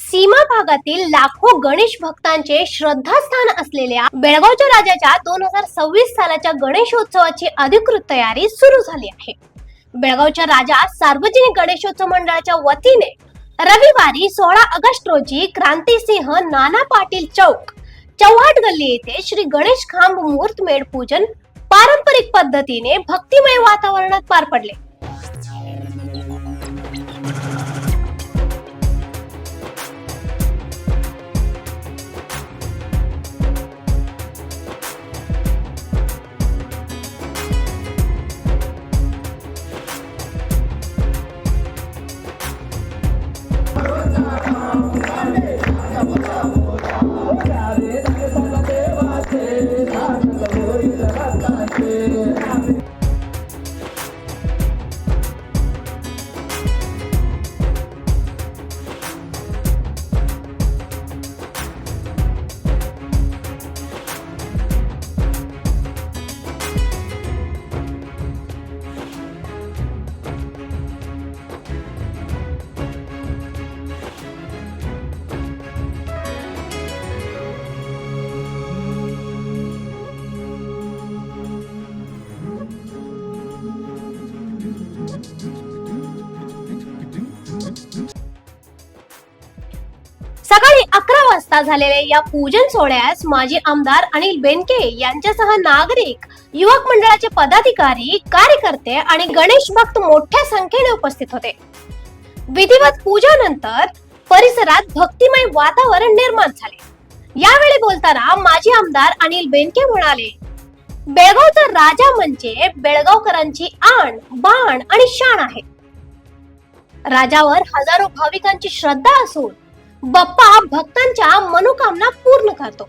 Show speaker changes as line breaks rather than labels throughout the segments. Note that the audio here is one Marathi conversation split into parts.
सीमा भागातील लाखो गणेश भक्तांचे श्रद्धास्थान असलेल्या बेळगावच्या राजाच्या 2026 सालाच्या गणेशोत्सवाची अधिकृत तयारी सुरू झाली आहे। बेळगावच्या राजा सार्वजनिक गणेशोत्सव मंडळाच्या वतीने रविवारी 16 ऑगस्ट रोजी क्रांतिसिंह नाना पाटील चौक चौहाट गल्ली येथे श्री गणेश खांब मुहूर्तमेढ पूजन पारंपरिक पद्धतीने भक्तिमय वातावरणात पार पडले। सकाळी 11 वाजता झालेल्या या पूजन सोहळ्यास माजी आमदार अनिल बेनके यांच्यासह नागरिक, युवक मंडळाचे पदाधिकारी, कार्यकर्ते आणि गणेश भक्त मोठ्या संख्येने उपस्थित होते। विधिवत पूजानंतर परिसरात भक्तिमय वातावरण निर्माण झाले। यावेळी बोलताना माजी आमदार अनिल बेनके म्हणाले, बेळगावचा राजा म्हणजे बेळगावकरांची आण, बाण आणि शान आहे। राजावर हजारो भाविकांची श्रद्धा असून बाप्पा भक्तांच्या मनोकामना पूर्ण करतो।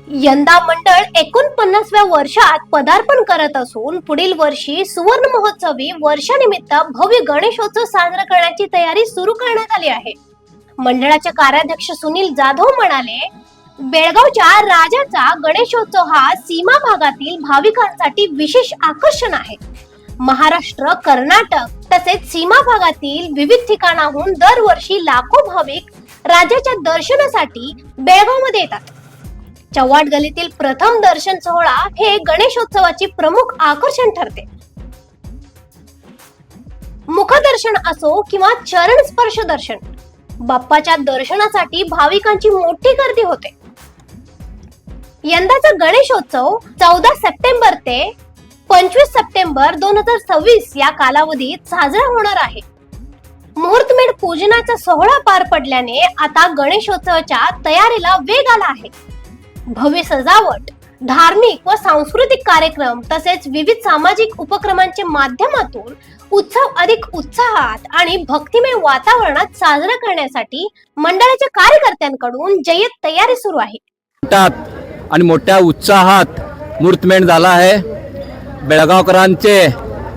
यंदा मंडळ 49व्या वर्षात पदार्पण करत असून पुढील वर्षी सुवर्ण महोत्सवी वर्षानिमित्त भव्य गणेशोत्सव साजरा करण्याची तयारी सुरू करण्यात आली आहे। मंडळाचे कार्याध्यक्ष सुनील जाधव म्हणाले, बेळगावच्या राजाचा गणेशोत्सव हा सीमा भागातील भाविकांसाठी विशेष आकर्षण आहे। महाराष्ट्र, कर्नाटक तसेच सीमा भागातील विविध ठिकाणाहून दरवर्षी लाखो भाविक राजाच्या दर्शनासाठी बेळगावमध्ये येतात। चौहाट गल्लीतील प्रथम दर्शन सोहळा हे गणेशोत्सवाची प्रमुख आकर्षण ठरते। मुखदर्शन असो किंवा चरण स्पर्श दर्शन, बाप्पाच्या दर्शनासाठी भाविकांची मोठी गर्दी होते। यंदाचा गणेशोत्सव 14 सप्टेंबर ते 25 सप्टेंबर 2026 या कालावधीत साजरा होणार आहे। मुहूर्तमेढ पूजनाचा सोहळा पार पडल्याने आता गणेशोत्सवाच्या तयारीला वेग आला आहे। भव्य सजावट, धार्मिक व सांस्कृतिक कार्यक्रम तसेच विविध सामाजिक उपक्रमांच्या माध्यमातून उत्सव अधिक उत्साहात आणि भक्तिमय वातावरणात साजरा करण्यासाठी मंडळाच्या कार्यकर्त्यांकडून जय्यत तयारी सुरू आहे।
आणि मोठ्या उत्साहात मुहूर्तमेढ झाला आहे। बेळगावकरांचे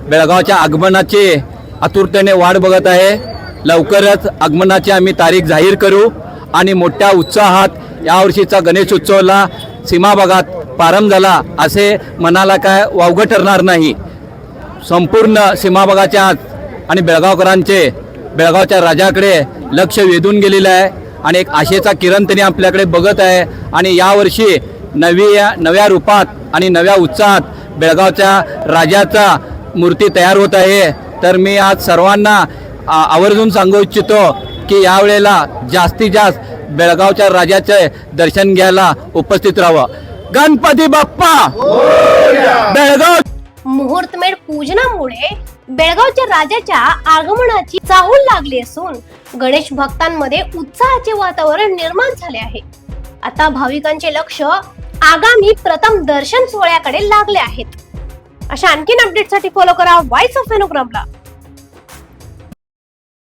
बेळगावच्या आगमनाची आतुरतेने वाट बघत आहे। लवकरच आगमनाची आम्ही तारीख जाहीर करू आणि मोठ्या उत्साहात यावर्षीचा गणेशोत्सवाला सीमा भागात प्रारंभ झाला असे मनाला काय वावगं ठरणार नाही। संपूर्ण सीमा भागाच्या आणि बेळगावकरांचे बेळगावच्या राजाकडे लक्ष वेधून गेलेलं आहे आणि एक आशेचा किरण त्यांनी आपल्याकडे बघत आहे आणि यावर्षी नव्या रूपात आणि नव्या उत्साहात बेळगावच्या राजाचा मूर्ती तयार होत आहे। तर मी आज सर्वांना आवर्जून सांगू इच्छितो की यावेळेला जास्तीत जास्त बेळगावच्या राजाचे दर्शन घ्यायला उपस्थित राहावं। गणपती बाप्पा बेळगाव।
मुहूर्तमेढ पूजनामुळे बेळगावच्या राजाच्या आगमनाची चाहूल लागली असून गणेश भक्तांमध्ये उत्साहाचे वातावरण निर्माण झाले आहे। आता भाविकांचे लक्ष आगामी प्रथम दर्शन सोहळ्याकडे लागले आहेत। अशा आणखीन अपडेटसाठी फॉलो करा व्हॉइस ऑफ अनुक्रमला।